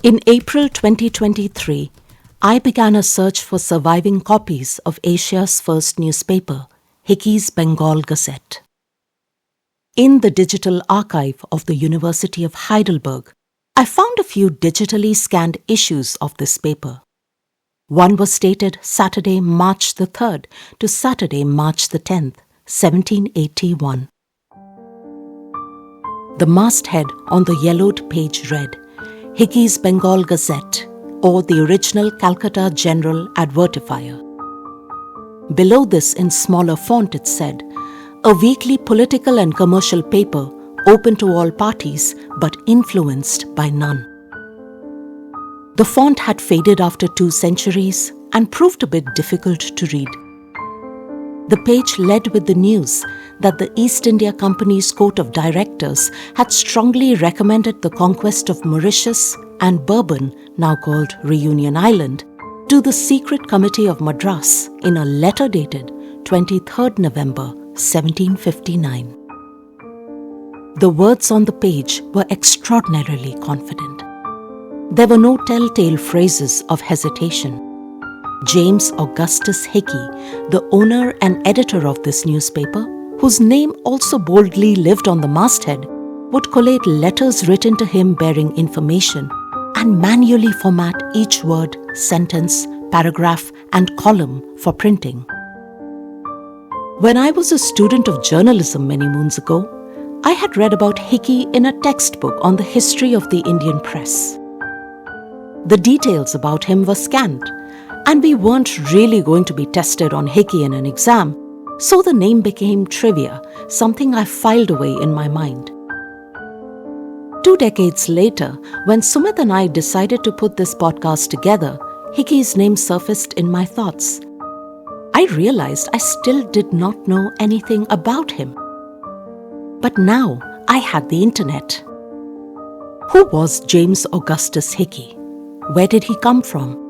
In April 2023, I began a search for surviving copies of Asia's first newspaper, Hicky's Bengal Gazette. In the digital archive of the University of Heidelberg, I found a few digitally scanned issues of this paper. One was dated Saturday, March the 3rd to Saturday, March the 10th, 1781. The masthead on the yellowed page read, Hicky's Bengal Gazette, or the original Calcutta General Advertifier. Below this, in smaller font, it said, a weekly political and commercial paper open to all parties but influenced by none. The font had faded after 2 centuries and proved a bit difficult to read. The page led with the news that the East India Company's Court of Directors had strongly recommended the conquest of Mauritius and Bourbon, now called Reunion Island, to the Secret Committee of Madras in a letter dated 23rd November 1759. The words on the page were extraordinarily confident. There were no telltale phrases of hesitation. James Augustus Hicky, the owner and editor of this newspaper, whose name also boldly lived on the masthead, would collate letters written to him bearing information and manually format each word, sentence, paragraph, and column for printing. When I was a student of journalism many moons ago, I had read about Hicky in a textbook on the history of the Indian press. The details about him were scant, and we weren't really going to be tested on Hicky in an exam, so the name became trivia, something I filed away in my mind. 2 decades later, when Sumit and I decided to put this podcast together, Hicky's name surfaced in my thoughts. I realized I still did not know anything about him. But now I had the internet. Who was James Augustus Hicky? Where did he come from?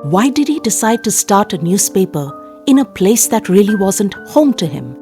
Why did he decide to start a newspaper in a place that really wasn't home to him?